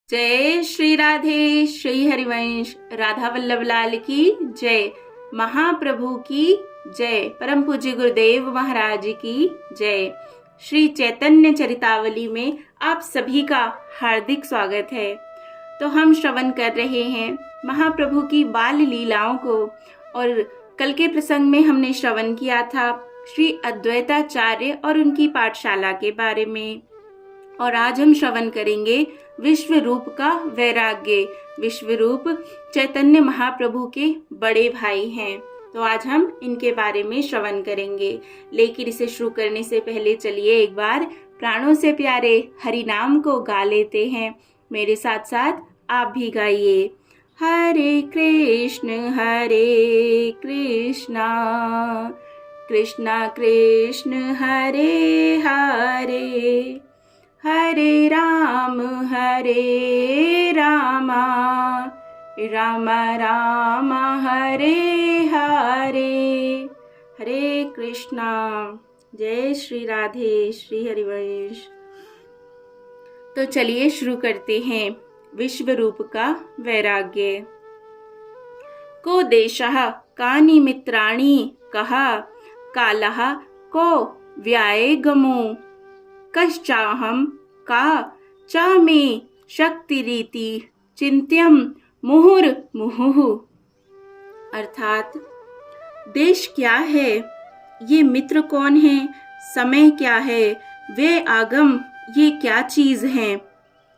जय श्री राधे। श्री हरिवंश राधा वल्लभ लाल की जय। महाप्रभु की जय। परम पूज्य गुरुदेव महाराज की जय। श्री चैतन्य चरितावली में आप सभी का हार्दिक स्वागत है। तो हम श्रवण कर रहे हैं महाप्रभु की बाल लीलाओं को, और कल के प्रसंग में हमने श्रवण किया था श्री अद्वैताचार्य और उनकी पाठशाला के बारे में। और आज हम श्रवण करेंगे विश्व रूप का वैराग्य। विश्व रूप चैतन्य महाप्रभु के बड़े भाई हैं, तो आज हम इनके बारे में श्रवण करेंगे। लेकिन इसे शुरू करने से पहले चलिए एक बार प्राणों से प्यारे हरि नाम को गा लेते हैं। मेरे साथ साथ आप भी गाइए। हरे कृष्ण कृष्णा कृष्ण हरे हरे, हरे राम राम राम हरे हरे। हरे कृष्णा। जय श्री राधे। श्री हरिवंश। तो चलिए शुरू करते हैं विश्व रूप का वैराग्य। को देशः कानि मित्राणि कहा कालः को व्यायगमो कश्चाहम का चा मे शक्तिरीति चिंत्यम मुहुर्मुहुः। अर्थात देश क्या है, ये मित्र कौन है, समय क्या है, वे आगम ये क्या चीज है,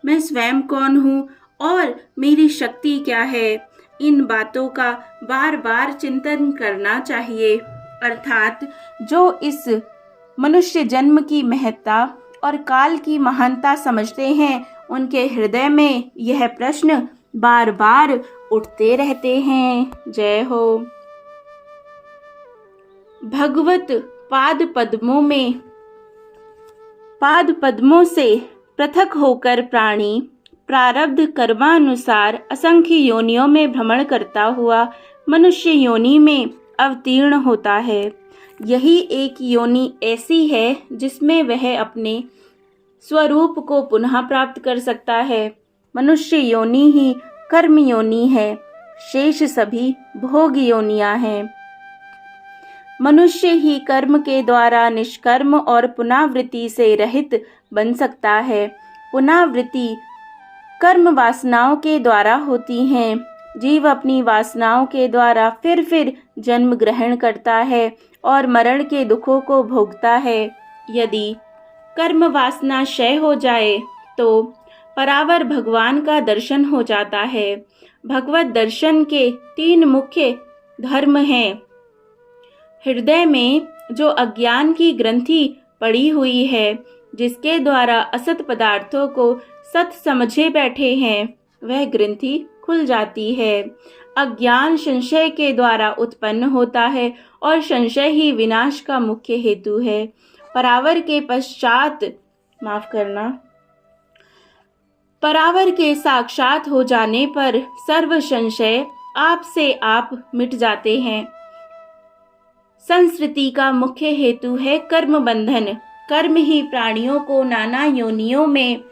मैं स्वयं कौन हूँ और मेरी शक्ति क्या है, इन बातों का बार बार चिंतन करना चाहिए। अर्थात जो इस मनुष्य जन्म की महत्ता और काल की महानता समझते हैं, उनके हृदय में यह प्रश्न बार बार उठते रहते हैं। जय हो। भगवत पाद पद्मों से पृथक होकर प्राणी प्रारब्ध कर्मानुसार असंख्य योनियों में भ्रमण करता हुआ मनुष्य योनि में अवतीर्ण होता है। यही एक योनि ऐसी है जिसमें वह अपने स्वरूप को पुनः प्राप्त कर सकता है। मनुष्य योनि ही कर्म योनि है, शेष सभी भोग योनियां हैं। मनुष्य ही कर्म के द्वारा निष्कर्म और पुनरावृत्ति से रहित बन सकता है। पुनरावृत्ति कर्म वासनाओं के द्वारा होती हैं। जीव अपनी वासनाओं के द्वारा फिर जन्म ग्रहण करता है और मरण के दुखों को भोगता है। यदि कर्म वासना क्षय हो जाए तो परावर भगवान का दर्शन हो जाता है। भगवत दर्शन के 3 मुख्य धर्म हैं। हृदय में जो अज्ञान की ग्रंथि पड़ी हुई है, जिसके द्वारा असत पदार्थों को सत समझे बैठे हैं, वह ग्रंथि खुल जाती है। अज्ञान संशय के द्वारा उत्पन्न होता है और संशय ही विनाश का मुख्य हेतु है। परावर के साक्षात हो जाने पर सर्व संशय आप से आप मिट जाते हैं। संस्कृति का मुख्य हेतु है कर्म बंधन। कर्म ही प्राणियों को नाना योनियों में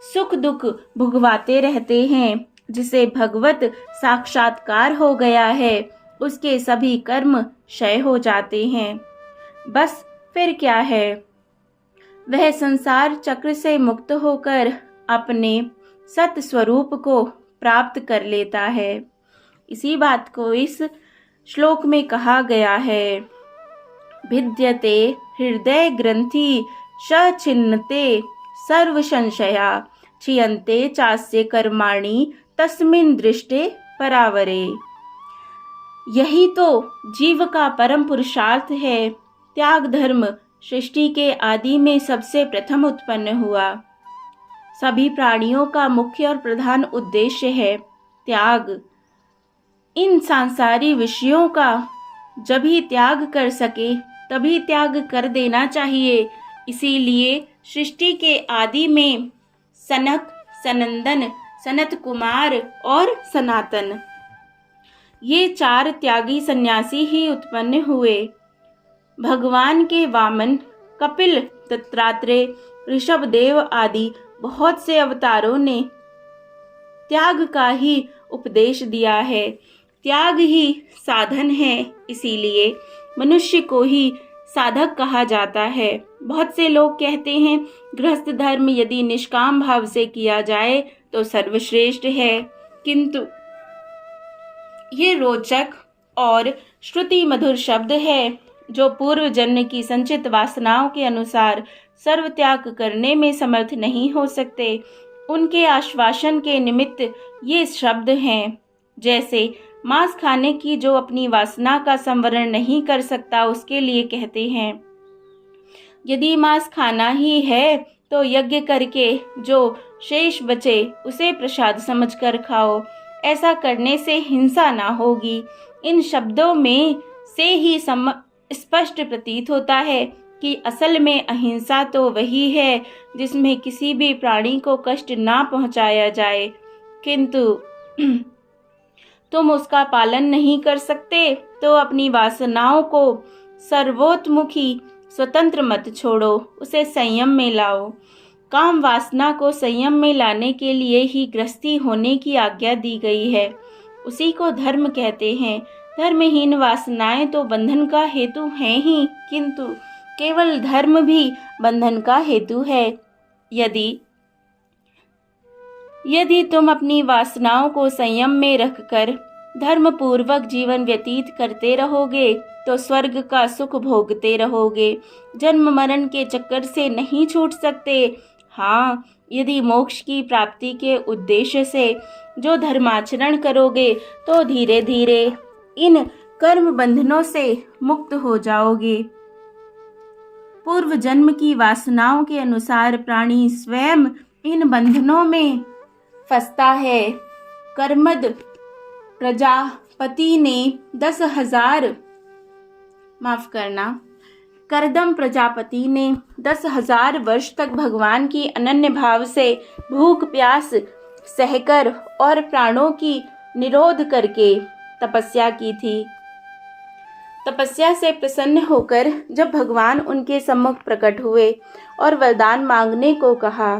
सुख दुख भुगवाते रहते हैं। जिसे भगवत साक्षात्कार हो गया है, उसके सभी कर्म क्षय हो जाते हैं। बस फिर क्या है, वह संसार चक्र से मुक्त होकर अपने सत स्वरूप को प्राप्त कर लेता है। इसी बात को इस श्लोक में कहा गया है। भिद्यते हृदय ग्रंथि छिन्नते सर्व संशया क्षीयन्ते चास्य कर्माणि तस्मिन् दृष्टे परावरे। यही तो जीव का परम पुरुषार्थ है। त्याग धर्म सृष्टि के आदि में सबसे प्रथम उत्पन्न हुआ। सभी प्राणियों का मुख्य और प्रधान उद्देश्य है त्याग। इन सांसारी विषयों का जब ही त्याग कर सके तभी त्याग कर देना चाहिए। इसीलिए सृष्टि के आदि में सनक, सनंदन, सनत कुमार और सनातन, ये 4 त्यागी सन्यासी ही उत्पन्न हुए। भगवान के वामन, कपिल, दत्तात्रेय, ऋषभदेव आदि बहुत से अवतारों ने त्याग का ही उपदेश दिया है। त्याग ही साधन है, इसीलिए मनुष्य को ही साधक कहा जाता है। बहुत से लोग कहते हैं गृहस्थ धर्म यदि निष्काम भाव से किया जाए तो सर्वश्रेष्ठ है, किंतु ये रोचक और श्रुति मधुर शब्द है जो पूर्व जन्म की संचित वासनाओं के अनुसार सर्व त्याग करने में समर्थ नहीं हो सकते, उनके आश्वासन के निमित्त ये शब्द हैं। जैसे मांस खाने की जो अपनी वासना का संवरण नहीं कर सकता, उसके लिए कहते हैं यदि मांस खाना ही है तो यज्ञ करके जो शेष बचे उसे प्रसाद समझकर खाओ, ऐसा करने से हिंसा ना होगी। इन शब्दों में से ही स्पष्ट प्रतीत होता है कि असल में अहिंसा तो वही है जिसमें किसी भी प्राणी को कष्ट ना पहुंचाया जाए, किंतु तुम उसका पालन नहीं कर सकते तो अपनी वासनाओं को सर्वोत्मुखी स्वतंत्र मत छोड़ो, उसे संयम में लाओ। काम वासना को संयम में लाने के लिए ही गृहस्थी होने की आज्ञा दी गई है, उसी को धर्म कहते हैं। धर्महीन वासनाएं तो बंधन का हेतु हैं ही, किंतु केवल धर्म भी बंधन का हेतु है। यदि तुम अपनी वासनाओं को संयम में रखकर धर्म पूर्वक जीवन व्यतीत करते रहोगे तो स्वर्ग का सुख भोगते रहोगे, जन्म मरण के चक्कर से नहीं छूट सकते। हाँ, यदि मोक्ष की प्राप्ति के उद्देश्य से जो धर्माचरण करोगे तो धीरे धीरे इन कर्म बंधनों से मुक्त हो जाओगे। पूर्व जन्म की वासनाओं के अनुसार प्राणी स्वयं इन बंधनों में फंसता है। कर्मद प्रजापति ने 10,000 वर्ष तक भगवान की अनन्य भाव से भूख प्यास सहकर और प्राणों की निरोध करके तपस्या की थी। तपस्या से प्रसन्न होकर जब भगवान उनके सम्मुख प्रकट हुए और वरदान मांगने को कहा,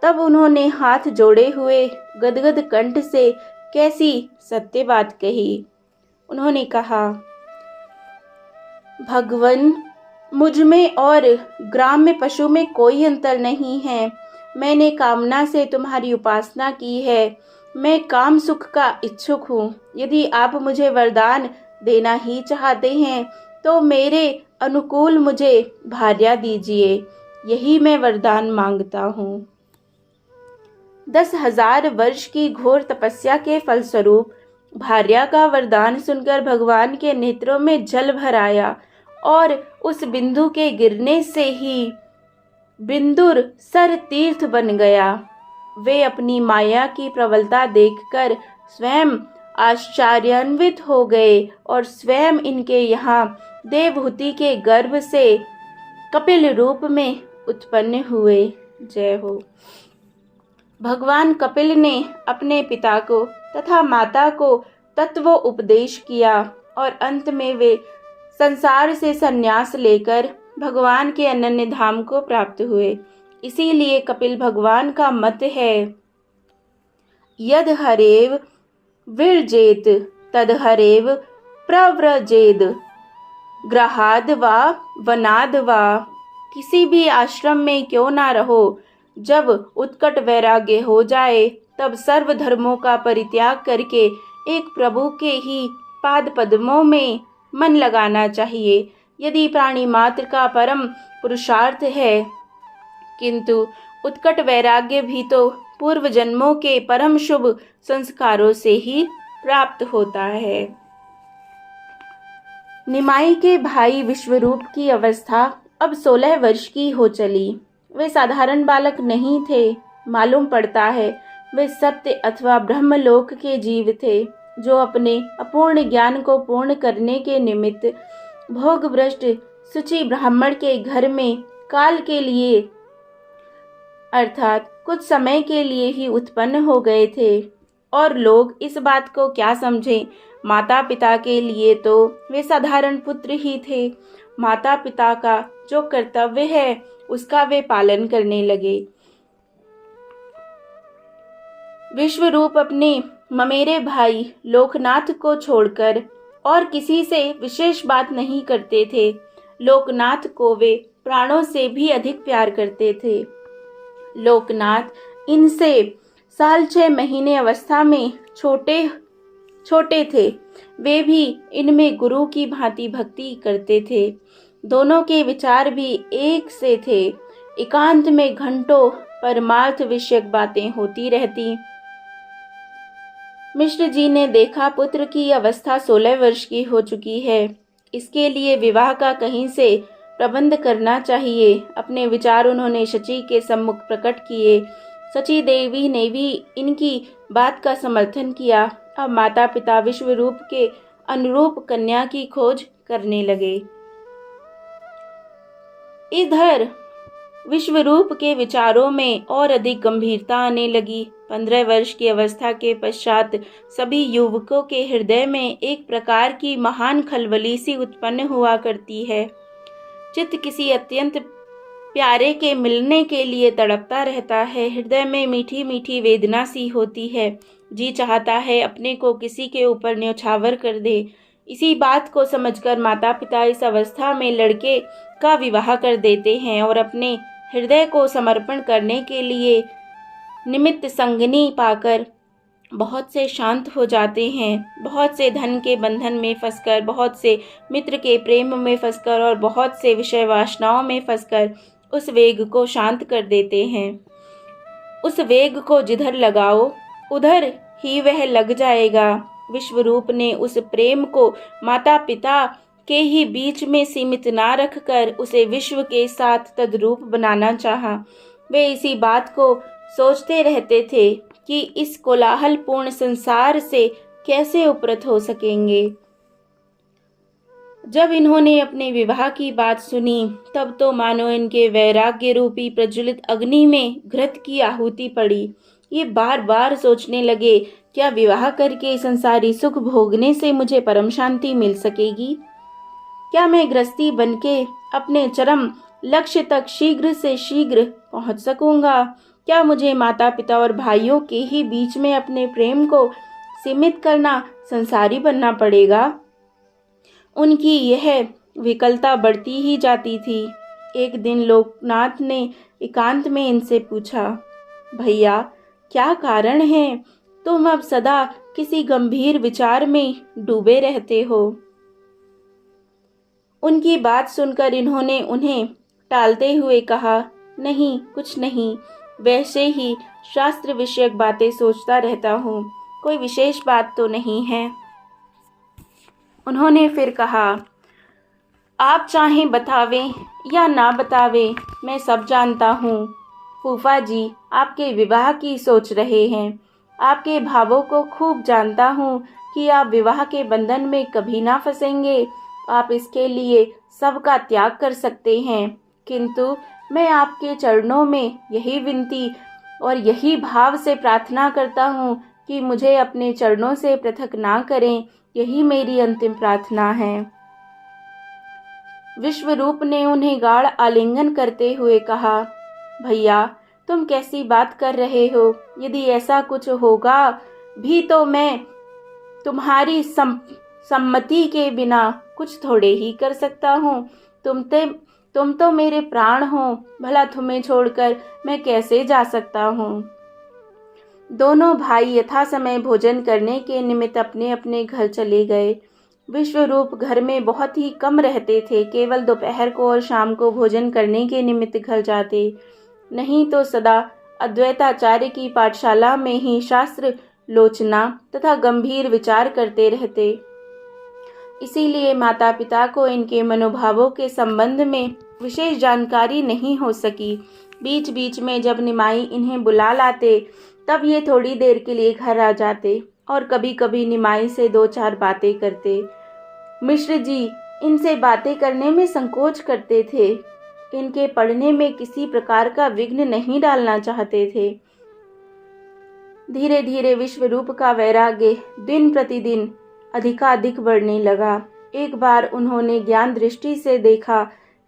तब उन्होंने हाथ जोड़े हुए गदगद कंठ से कैसी सत्य बात कही। उन्होंने कहा, भगवन, मुझ में और ग्राम्य पशु में कोई अंतर नहीं है। मैंने कामना से तुम्हारी उपासना की है। मैं काम सुख का इच्छुक हूँ। यदि आप मुझे वरदान देना ही चाहते हैं तो मेरे अनुकूल मुझे भार्या दीजिए, यही मैं वरदान मांगता हूँ। 10,000 वर्ष की घोर तपस्या के फलस्वरूप भार्या का वरदान सुनकर भगवान के नेत्रों में जल भर आया और उस बिंदु के गिरने से ही बिंदुर सर तीर्थ बन गया। वे अपनी माया की प्रबलता देखकर स्वयं आश्चर्यान्वित हो गए और स्वयं इनके यहाँ देवहूति के गर्भ से कपिल रूप में उत्पन्न हुए। जय हो। भगवान कपिल ने अपने पिता को तथा माता को तत्व उपदेश किया और अंत में वे संसार से संन्यास लेकर भगवान के अनन्य धाम को प्राप्त हुए। इसीलिए कपिल भगवान का मत है, यद हरेव विरजेत तद हरेव प्रव्रजेद ग्रहाद वा वनाद वा। किसी भी आश्रम में क्यों ना रहो, जब उत्कट वैराग्य हो जाए तब सर्व धर्मों का परित्याग करके एक प्रभु के ही पाद पद्मों में मन लगाना चाहिए। यदि प्राणी मात्र का परम पुरुषार्थ है, किंतु उत्कट वैराग्य भी तो पूर्व जन्मों के परम शुभ संस्कारों से ही प्राप्त होता है। निमाई के भाई विश्वरूप की अवस्था अब 16 वर्ष की हो चली। वे साधारण बालक नहीं थे। मालूम पड़ता है वे सत्य अथवा ब्रह्मलोक के जीव थे, जो अपने अपूर्ण ज्ञान को पूर्ण करने के निमित्त भोगभ्रष्ट सुचि ब्राह्मण के घर में काल के लिए अर्थात कुछ समय के लिए ही उत्पन्न हो गए थे। और लोग इस बात को क्या समझें, माता पिता के लिए तो वे साधारण पुत्र ही थे। माता पिता का जो कर्तव्य है उसका वे पालन करने लगे। विश्वरूप अपने ममेरे भाई लोकनाथ को छोड़कर और किसी से विशेष बात नहीं करते थे। लोकनाथ को वे प्राणों से भी अधिक प्यार करते थे। लोकनाथ इनसे 6.5 अवस्था में छोटे थे। वे भी इनमें गुरु की भांति भक्ति करते थे। दोनों के विचार भी एक से थे। एकांत में घंटों परमार्थ विषयक बातें होती रहती। मिश्र जी ने देखा पुत्र की अवस्था 16 वर्ष की हो चुकी है। इसके लिए विवाह का कहीं से प्रबंध करना चाहिए। अपने विचार उन्होंने शची के सम्मुख प्रकट किए। शची देवी ने भी इनकी बात का समर्थन किया। अब माता पिता विश्वरूप के अनुरूप कन्या की खोज करने लगे। इधर विश्वरूप के विचारों में और अधिक गंभीरता आने लगी। 15 वर्ष की अवस्था के पश्चात सभी युवकों के हृदय में एक प्रकार की महान खलबली सी उत्पन्न हुआ करती है। चित्त किसी अत्यंत प्यारे के मिलने के लिए तड़पता रहता है। हृदय में मीठी मीठी वेदना सी होती है। जी चाहता है अपने को किसी के ऊपर न्यौछावर कर दे। इसी बात को समझकर माता पिता इस अवस्था में लड़के का विवाह कर देते हैं और अपने हृदय को समर्पण करने के लिए निमित्त संगनी पाकर बहुत से शांत हो जाते हैं। बहुत से धन के बंधन में फंसकर, बहुत से मित्र के प्रेम में फंसकर और बहुत से विषय वासनाओं में फंसकर उस वेग को शांत कर देते हैं। उस वेग को जिधर लगाओ उधर ही वह लग जाएगा। विश्वरूप ने उस प्रेम को माता पिता के ही बीच में सीमित ना रखकर उसे विश्व के साथ तद्रूप बनाना चाहा। वे इसी बात को सोचते रहते थे कि इस कोलाहलपूर्ण संसार से कैसे उपरत हो सकेंगे। जब इन्होंने अपने विवाह की बात सुनी तब तो मानो इनके वैराग्य रूपी प्रज्वलित अग्नि में घृत की आहुति पड़ी। ये बार बार सोचने लगे, क्या विवाह करके संसारी सुख भोगने से मुझे परम शांति मिल सकेगी? क्या मैं गृहस्थी बनके अपने चरम लक्ष्य तक शीघ्र से शीघ्र पहुंच सकूंगा? क्या मुझे माता पिता और भाइयों के ही बीच में अपने प्रेम को सीमित करना, संसारी बनना पड़ेगा? उनकी यह विकलता बढ़ती ही जाती थी। एक दिन लोकनाथ ने एकांत में इनसे पूछा, भैया क्या कारण है तुम अब सदा किसी गंभीर विचार में डूबे रहते हो? उनकी बात सुनकर इन्होंने उन्हें टालते हुए कहा, नहीं कुछ नहीं, वैसे ही शास्त्र विषयक बातें सोचता रहता हूँ, कोई विशेष बात तो नहीं है। उन्होंने फिर कहा, आप चाहे बतावें या ना बतावें, मैं सब जानता हूँ। फूफा जी आपके विवाह की सोच रहे हैं। आपके भावों को खूब जानता हूँ कि आप विवाह के बंधन में कभी ना फंसेंगे। आप इसके लिए सबका त्याग कर सकते हैं, किंतु मैं आपके चरणों में यही विनती और यही भाव से प्रार्थना करता हूँ कि मुझे अपने चरणों से पृथक ना करें। यही मेरी अंतिम प्रार्थना है। विश्वरूप ने उन्हें गाढ़ आलिंगन करते हुए कहा, भैया तुम कैसी बात कर रहे हो? यदि ऐसा कुछ होगा भी तो मैं तुम्हारी सम्मति के बिना कुछ थोड़े ही कर सकता हूँ। तुम तो मेरे प्राण हो, भला तुम्हें छोड़कर मैं कैसे जा सकता हूँ? दोनों भाई यथा समय भोजन करने के निमित्त अपने अपने घर चले गए। विश्वरूप घर में बहुत ही कम रहते थे। केवल दोपहर को और शाम को भोजन करने के निमित्त घर जाते, नहीं तो सदा अद्वैताचार्य की पाठशाला में ही शास्त्र लोचना तथा गंभीर विचार करते रहते। इसीलिए माता पिता को इनके मनोभावों के संबंध में विशेष जानकारी नहीं हो सकी। बीच बीच में जब निमाई इन्हें बुला लाते तब ये थोड़ी देर के लिए घर आ जाते और कभी कभी निमाई से 2-4 बातें करते। मिश्र जी इनसे बातें करने में संकोच करते थे। इनके पढ़ने में किसी प्रकार का विघ्न नहीं डालना चाहते थे। धीरे धीरे विश्वरूप का वैराग्य दिन प्रतिदिन अधिकाधिक बढ़ने लगा। एक बार उन्होंने ज्ञान दृष्टि से देखा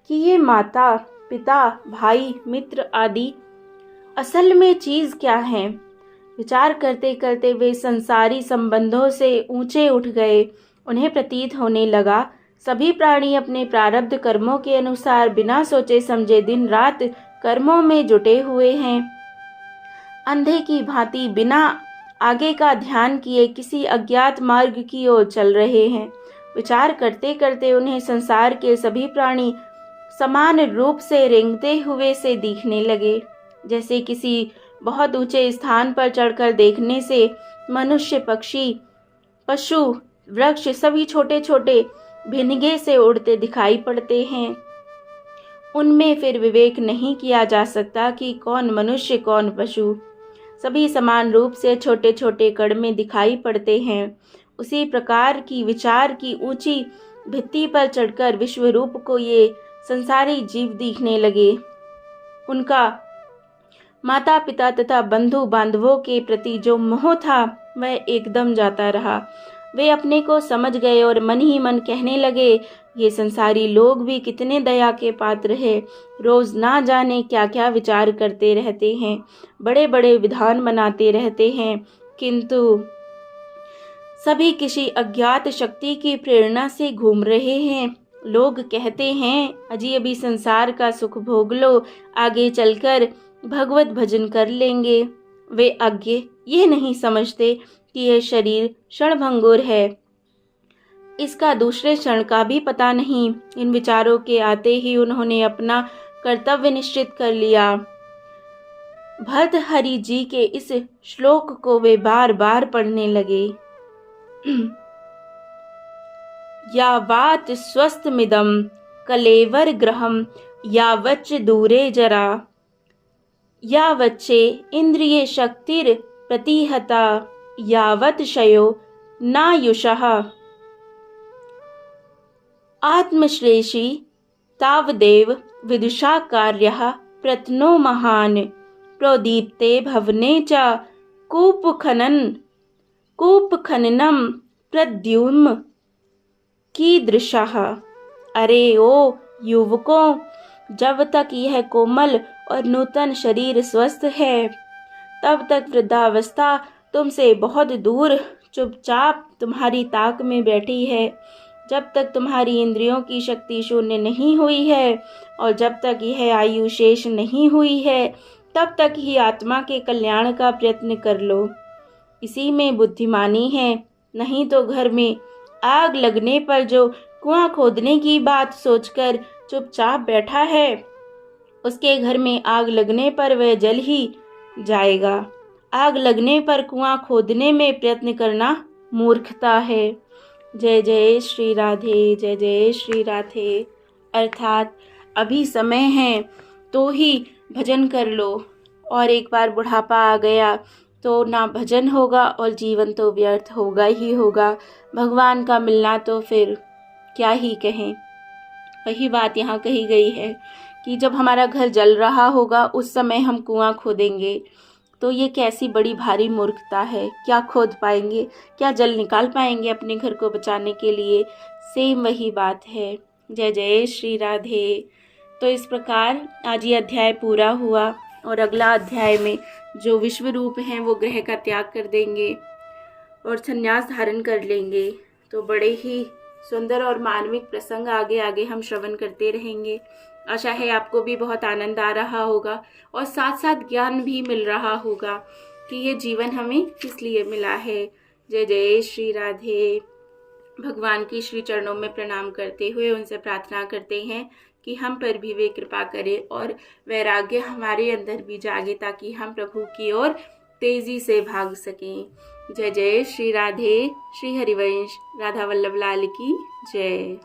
कि ये माता पिता भाई मित्र आदि असल में चीज क्या है। विचार करते करते वे संसारी संबंधों से ऊंचे उठ गए। उन्हें प्रतीत होने लगा सभी प्राणी अपने प्रारब्ध कर्मों के अनुसार बिना सोचे समझे दिन रात कर्मों में जुटे हुए हैं। अंधे की भांति बिना आगे का ध्यान किए किसी अज्ञात मार्ग की ओर चल रहे हैं। विचार करते करते उन्हें संसार के सभी प्राणी समान रूप से रेंगते हुए से दिखने लगे। जैसे किसी बहुत ऊंचे स्थान पर चढ़कर देखने से मनुष्य, पक्षी, पशु, वृक्ष सभी छोटे छोटे भिनगे से उड़ते दिखाई पड़ते हैं। उनमें फिर विवेक नहीं किया जा सकता कि कौन मनुष्य कौन पशु। सभी समान रूप से छोटे छोटे कण में दिखाई पड़ते हैं। उसी प्रकार की विचार की ऊंची भित्ति पर चढ़कर विश्व रूप को ये संसारी जीव दिखने लगे। उनका माता पिता तथा बंधु बांधवों के प्रति जो मोह था वह एकदम जाता रहा। वे अपने को समझ गए और मन ही मन कहने लगे, ये संसारी लोग भी कितने दया के पात्र हैं। रोज ना जाने क्या क्या विचार करते रहते हैं, बड़े बड़े विधान बनाते रहते हैं, किंतु सभी किसी अज्ञात शक्ति की प्रेरणा से घूम रहे हैं। लोग कहते हैं अजी अभी संसार का सुख भोग लो, आगे चलकर भगवत भजन कर लेंगे। वे अज्ञ ये नहीं समझते कि यह शरीर क्षणभंगुर है, इसका दूसरे क्षण का भी पता नहीं। इन विचारों के आते ही उन्होंने अपना कर्तव्य निश्चित कर लिया। भर्तहरि जी के इस श्लोक को वे बार बार पढ़ने लगे। यावात स्वस्थमिदं कलेवर ग्रहम यावच्च दूरे जरा, यावच्चे इंद्रिये शक्तिर प्रतिहता, यावत् शयो नायुषः। आत्मश्लेषी तावदेव विदुषा कार्यः प्रत्नो महान्, प्रोदीप्ते भवने च कूपखननं प्रद्युम्न कीदृशः। अरे ओ युवकों, जब तक यह कोमल और नूतन शरीर स्वस्थ है तब तक वृद्धावस्था तुमसे बहुत दूर चुपचाप तुम्हारी ताक में बैठी है। जब तक तुम्हारी इंद्रियों की शक्ति शून्य नहीं हुई है और जब तक यह आयु शेष नहीं हुई है तब तक ही आत्मा के कल्याण का प्रयत्न कर लो। इसी में बुद्धिमानी है। नहीं तो घर में आग लगने पर जो कुआं खोदने की बात सोचकर चुपचाप बैठा है, उसके घर में आग लगने पर वह जल ही जाएगा। आग लगने पर कुआं खोदने में प्रयत्न करना मूर्खता है। जय जय श्री राधे, जय जय श्री राधे। अर्थात अभी समय है तो ही भजन कर लो, और एक बार बुढ़ापा आ गया तो ना भजन होगा और जीवन तो व्यर्थ होगा ही होगा। भगवान का मिलना तो फिर क्या ही कहें। वही बात यहाँ कही गई है कि जब हमारा घर जल रहा होगा उस समय हम कुआं खोदेंगे तो ये कैसी बड़ी भारी मूर्खता है। क्या खोद पाएंगे, क्या जल निकाल पाएंगे अपने घर को बचाने के लिए। सेम वही बात है। जय जय श्री राधे। तो इस प्रकार आज ये अध्याय पूरा हुआ और अगला अध्याय में जो विश्व रूप हैं वो ग्रह का त्याग कर देंगे और संन्यास धारण कर लेंगे। तो बड़े ही सुंदर और मार्मिक प्रसंग आगे आगे हम श्रवण करते रहेंगे। आशा है आपको भी बहुत आनंद आ रहा होगा और साथ साथ ज्ञान भी मिल रहा होगा कि ये जीवन हमें किस लिए मिला है। जय जय श्री राधे। भगवान की श्री चरणों में प्रणाम करते हुए उनसे प्रार्थना करते हैं कि हम पर भी वे कृपा करें और वैराग्य हमारे अंदर भी जागे ताकि हम प्रभु की ओर तेजी से भाग सकें। जय जय श्री राधे। श्री हरिवंश राधा वल्लभ लाल की जय।